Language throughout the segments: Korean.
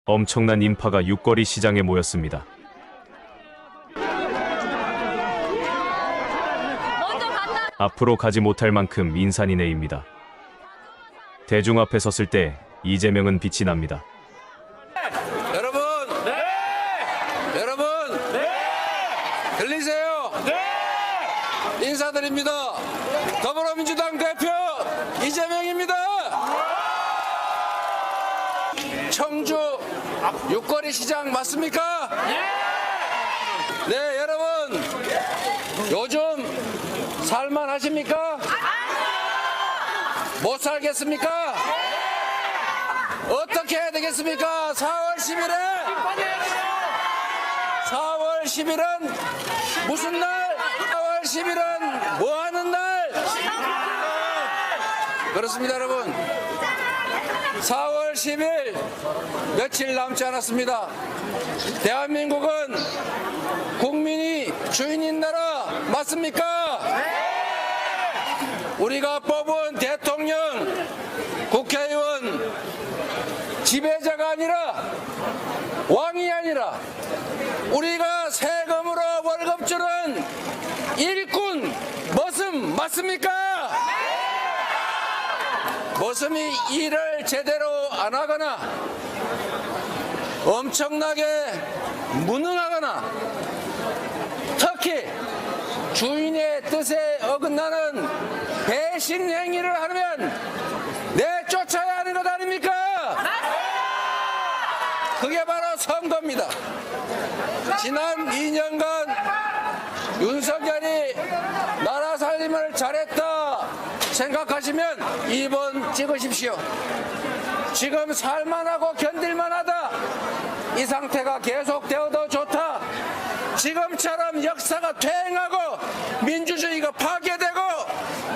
엄청난 인파가 육거리 시장에 모였습니다. 앞으로 가지 못할 만큼 인산인해입니다. 대중 앞에 섰을 때 이재명은 빛이 납니다. 여러분, 네! 여러분, 네! 들리세요? 네! 인사드립니다. 더불어민주당 대표 이재명입니다. 청주 육거리 시장 맞습니까? 네, 여러분, 요즘 살만하십니까? 못 살겠습니까? 어떻게 해야 되겠습니까? 4월 10일은 무슨 날? 4월 10일은 뭐 하는 날? 그렇습니다, 여러분. 4월 10일 며칠 남지 않았습니다. 대한민국은 국민이 주인인 나라 맞습니까? 우리가 뽑은 대통령, 국회의원 지배자가 아니라 왕이 아니라 우리가 세금으로 월급 주는 일꾼 머슴 맞습니까? 머슴이 일을 제대로 안 하거나 엄청나게 무능하거나 특히 주인의 뜻에 어긋나는 배신 행위를 하면 내쫓아야 하는 것 아닙니까? 그게 바로 선거입니다. 지난 2년간 윤석열이 나라 살림을 잘했다 생각하시면 2번 찍으십시오. 지금 살만하고 견딜만하다. 이 상태가 계속되어도 좋다. 지금처럼 역사가 퇴행하고 민주주의가 파괴되고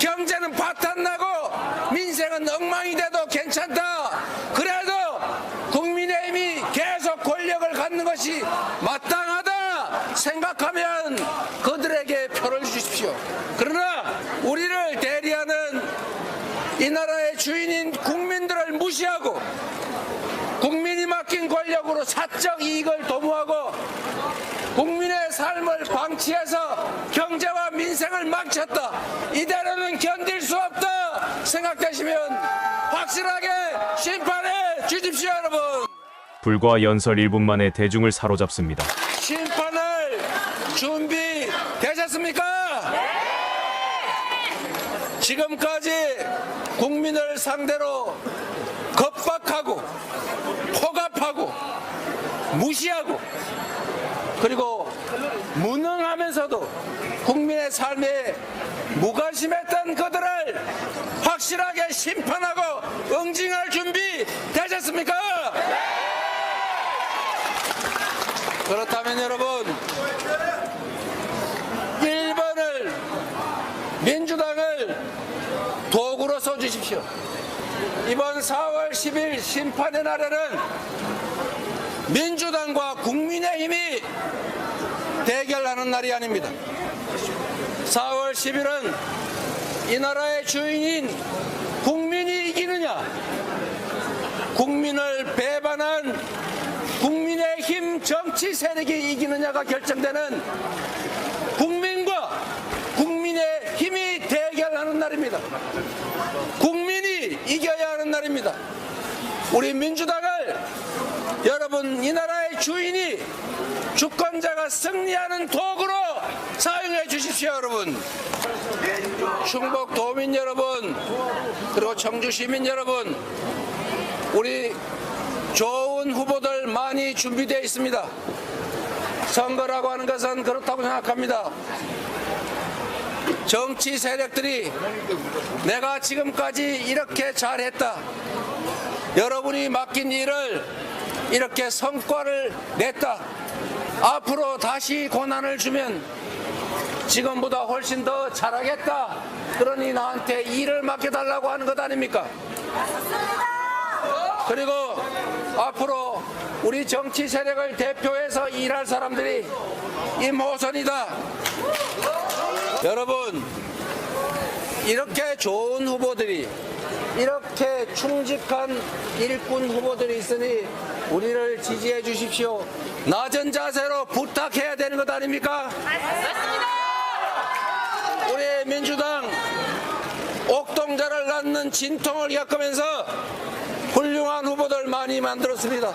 경제는 파탄나고 민생은 엉망이 돼도 괜찮다. 그래도 국민의힘이 계속 권력을 갖는 것이 마땅하다 생각하면 그들에게 표를 주십시오. 그러나 우리를 대리하는 이 나라의 주인인 국민들을 무시하고 국민이 맡긴 권력으로 사적 이익을 도모하고 국민의 삶을 방치해서 경제와 민생을 망쳤다. 이대로는 견딜 수 없다 생각되시면 확실하게 심판해 주십시오, 여러분. 불과 연설 1분 만에 대중을 사로잡습니다. 심판할 준비 되셨습니까? 지금까지 국민을 상대로 겁박하고 포갑하고 무시하고 그리고 무능하면서도 국민의 삶에 무관심했던 그들을 확실하게 심판하고 응징할 준비 되셨습니까? 그렇다면 여러분 1번을 민주당을 도구로 써주십시오. 이번 4월 10일 심판의 날에는 민주당과 국민의힘이 대결하는 날이 아닙니다. 4월 10일은 이 나라의 주인인 국민이 이기느냐, 국민을 배반한 국민의힘 정치 세력이 이기느냐가 결정되는 국민과 국민의힘이 대결하는 날입니다. 국민이 이겨야 하는 날입니다. 우리 민주당을 여러분 이 나라의 주인이 주권자가 승리하는 도구로 사용해 주십시오, 여러분. 충북 도민 여러분 그리고 청주 시민 여러분, 우리 좋은 후보들 많이 준비되어 있습니다. 선거라고 하는 것은 그렇다고 생각합니다. 정치 세력들이 내가 지금까지 이렇게 잘했다, 여러분이 맡긴 일을 이렇게 성과를 냈다, 앞으로 다시 고난을 주면 지금보다 훨씬 더 잘하겠다, 그러니 나한테 일을 맡겨달라고 하는 것 아닙니까? 그리고 앞으로 우리 정치 세력을 대표해서 일할 사람들이 임호선이다. 여러분, 이렇게 좋은 후보들이, 이렇게 이렇게 충직한 일꾼 후보들이 있으니 우리를 지지해 주십시오. 낮은 자세로 부탁해야 되는 것 아닙니까? 우리 민주당 옥동자를 낳는 진통을 겪으면서 훌륭한 후보들 많이 만들었습니다.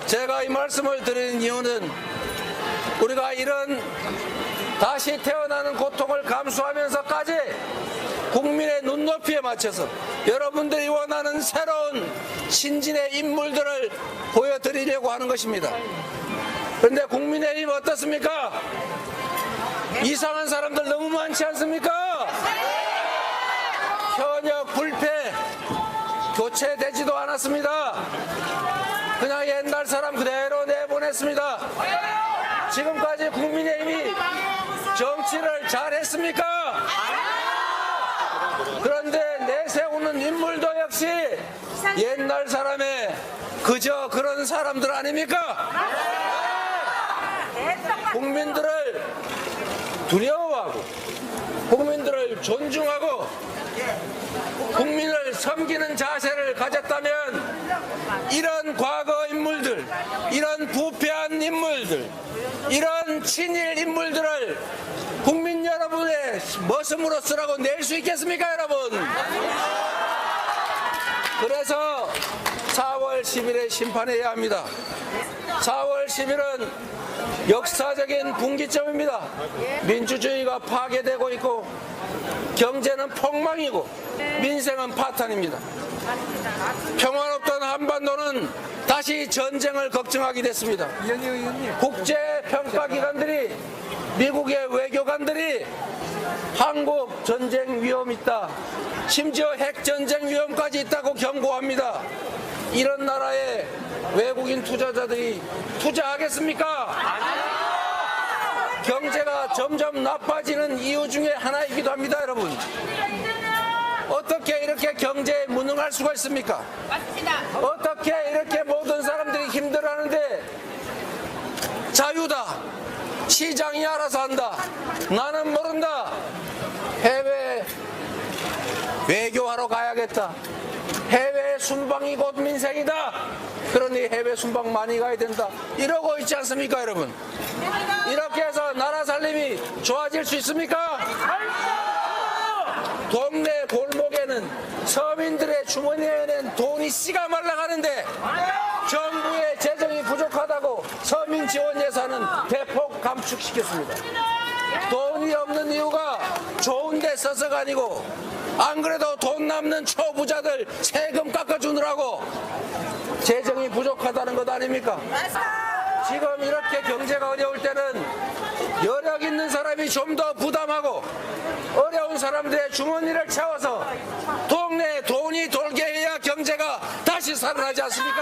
제가 이 말씀을 드리는 이유는 우리가 이런 다시 태어나는 고통을 감수하면서까지 국민의 눈높이에 맞춰서 여러분들이 원하는 새로운 신진의 인물들을 보여드리려고 하는 것입니다. 그런데 국민의힘 어떻습니까? 이상한 사람들 너무 많지 않습니까? 현역 불패 교체되지도 않았습니다. 그냥 옛날 사람 그대로 내보냈습니다. 지금까지 국민의힘이 정치를 잘했습니까? 그런데 내세우는 인물도 역시 옛날 사람의 그저 그런 사람들 아닙니까? 국민들을 두려워하고 국민들을 존중하고 국민을 섬기는 자세를 가졌다면 이런 과거 인물들, 이런 부패한 인물들, 이런 친일 인물들을 국민 여러분의 머슴으로 쓰라고 낼 수 있겠습니까, 여러분? 그래서 4월 10일에 심판해야 합니다. 4월 10일은 역사적인 분기점입니다. 민주주의가 파괴되고 있고 경제는 폭망이고 민생은 파탄입니다. 평화롭던 한반도는 다시 전쟁을 걱정하게 됐습니다. 국제평가기관들이 미국의 외교관들이 한국 전쟁 위험 있다, 심지어 핵전쟁 위험까지 있다고 경고합니다. 이런 나라에 외국인 투자자들이 투자하겠습니까? 경제가 점점 나빠지는 이유 중에 하나이기도 합니다, 여러분. 어떻게 이렇게 경제에 무능할 수가 있습니까? 맞습니다. 어떻게 이렇게 모든 사람들이 힘들어하는데 자유다, 시장이 알아서 한다, 나는 모른다, 해외 외교하러 가야겠다, 해외 순방이 곧 민생이다, 그러니 해외 순방 많이 가야 된다, 이러고 있지 않습니까, 여러분? 이렇게 해서 나라 살림이 좋아질 수 있습니까? 동네 골목에는 서민들의 주머니에는 돈이 씨가 말라가는데 정부의 재정이 부족하다고 서민 지원 예산은 대폭 감축시켰습니다. 돈이 없는 이유가 좋은 데 써서가 아니고 안 그래도 돈 남는 초부자들 세금 깎아주느라고 재정이 부족하다는 것 아닙니까? 지금 이렇게 경제가 어려울 때는 여력 있는 사람이 좀 더 부담하고 어려운 사람들의 주머니를 채워서 동네에 돈이 돌게 해야 경제가 다시 살아나지 않습니까?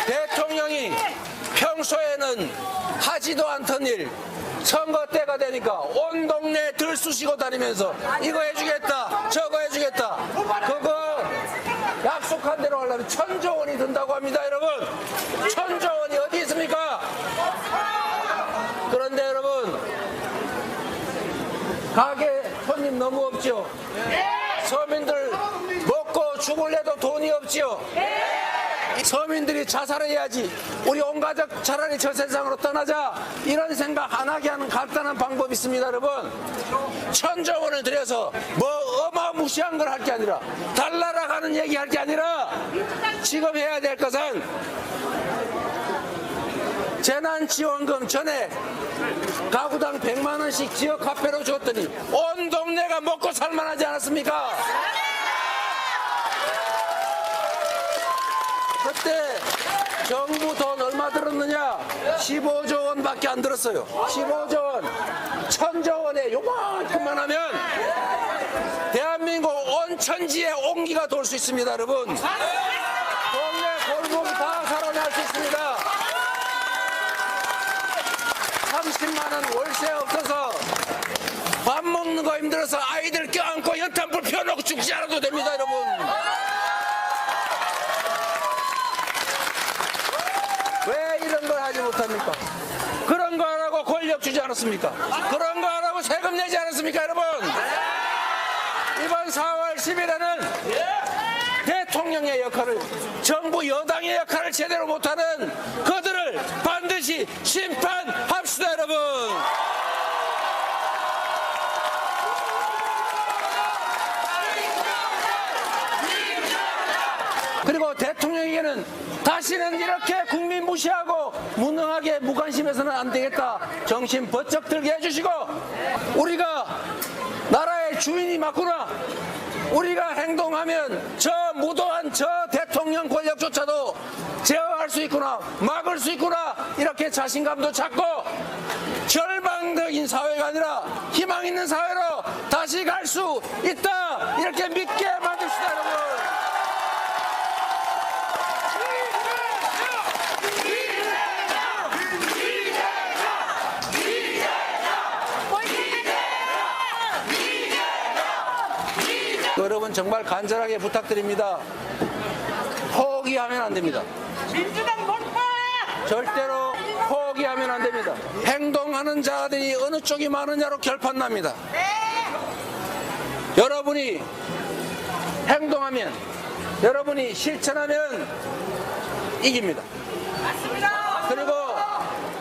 대통령이 평소에는 하지도 않던 일 선거 때가 되니까 온 동네 들쑤시고 다니면서 이거 해주겠다 저거 해주겠다, 그거 약속한 대로 하려면 1,000조 원이 든다고 합니다, 여러분. 1,000조 원이 어디 있습니까? 그런데 여러분, 가게 손님 너무 없죠? 서민들 먹고 죽을래도 돈이 없지요? 서민들이 자살해야지, 우리 온 가족 차라리 저 세상으로 떠나자, 이런 생각 안 하게 하는 간단한 방법이 있습니다, 여러분. 1,000조 원을 들여서 뭐 어마무시한 걸 할 게 아니라 달나라 가는 얘기 할 게 아니라 지금 해야 될 것은 재난지원금 전에 가구당 100만 원씩 지역 화폐로 줬더니 온 동네가 먹고 살만하지 않았습니까? 그때 정부 돈 얼마 들었느냐? 15조 원밖에 안 들었어요. 15조 원, 1,000조 원에 요만큼만 하면 대한민국 온 천지에 온기가 돌 수 있습니다, 여러분. 동네 골목이 다 살아날 수 있습니다. 30만 원 월세 없어서 밥 먹는 거 힘들어서 아이들 껴안고 연탄불 펴놓고 죽지 않아도 됩니다, 여러분. 왜 이런 걸 하지 못합니까? 그런 거 안 하고 권력 주지 않았습니까? 않았습니까? 그런 거 안 하고 세금 내지 않았습니까, 여러분? 이번 4월 10일에는 대통령의 역할을, 정부 여당의 역할을 제대로 못하는 그들을 반드시 심판합시다, 여러분. 그리고 대통령에게는 다시는 이렇게 국민 무시하고 무능하게 무관심해서는 안 되겠다. 정신 번쩍 들게 해주시고, 우리가 나라의 주인이 맞구나. 우리가 행동하면 저 무도한 저 대통령 권력조차도 제어할 수 있구나, 막을 수 있구나, 이렇게 자신감도 찾고 절망적인 사회가 아니라 희망 있는 사회로 다시 갈 수 있다, 이렇게 믿게 만듭시다, 여러분. 여러분 정말 간절하게 부탁드립니다. 포기하면 안 됩니다. 민주당 못 봐! 절대로 포기하면 안 됩니다. 행동하는 자들이 어느 쪽이 많으냐로 결판납니다. 여러분이 행동하면, 여러분이 실천하면 이깁니다. 맞습니다. 그리고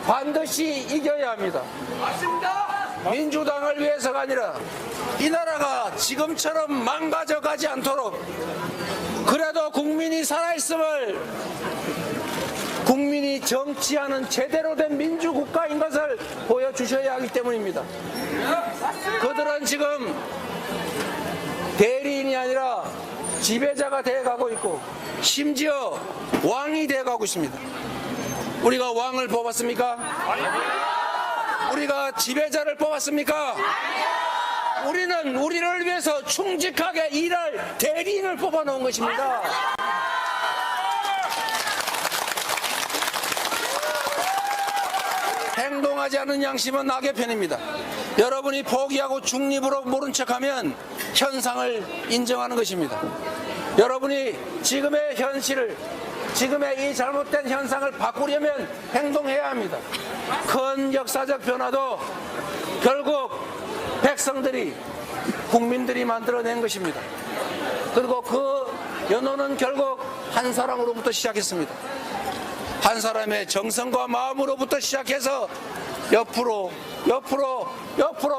반드시 이겨야 합니다. 맞습니다. 민주당을 위해서가 아니라 이 나라가 지금처럼 망가져가지 않도록, 그래도 국민이 살아있음을, 국민이 정치하는 제대로 된 민주국가인 것을 보여주셔야 하기 때문입니다. 그들은 지금 대리인이 아니라 지배자가 되어가고 있고, 심지어 왕이 되어가고 있습니다. 우리가 왕을 뽑았습니까? 우리가 지배자를 뽑았습니까? 우리는 우리를 위해서 충직하게 일할 대리인을 뽑아놓은 것입니다. 행동하지 않은 양심은 낙의 편입니다. 여러분이 포기하고 중립으로 모른 척하면 현상을 인정하는 것입니다. 여러분이 지금의 현실을, 지금의 이 잘못된 현상을 바꾸려면 행동해야 합니다. 큰 역사적 변화도 결국 백성들이, 국민들이 만들어낸 것입니다. 그리고 그 연호는 결국 한 사람으로부터 시작했습니다. 한 사람의 정성과 마음으로부터 시작해서 옆으로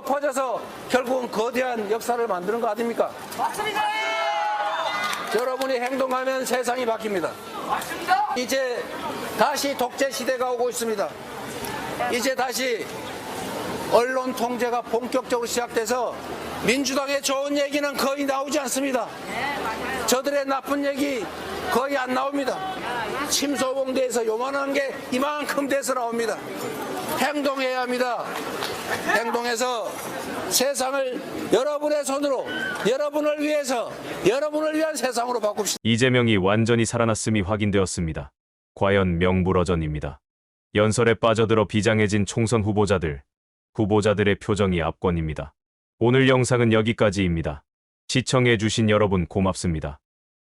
퍼져서 결국은 거대한 역사를 만드는 거 아닙니까? 맞습니다. 여러분이 행동하면 세상이 바뀝니다. 맞습니다. 이제 다시 독재 시대가 오고 있습니다. 이제 다시 언론 통제가 본격적으로 시작돼서 민주당의 좋은 얘기는 거의 나오지 않습니다. 저들의 나쁜 얘기 거의 안 나옵니다. 침소봉대에서 요만한 게 이만큼 돼서 나옵니다. 행동해야 합니다. 행동해서 세상을 여러분의 손으로, 여러분을 위해서, 여러분을 위한 세상으로 바꿉시다. 이재명이 완전히 살아났음이 확인되었습니다. 과연 명불허전입니다. 연설에 빠져들어 비장해진 총선 후보자들의 표정이 압권입니다. 오늘 영상은 여기까지입니다. 시청해주신 여러분 고맙습니다.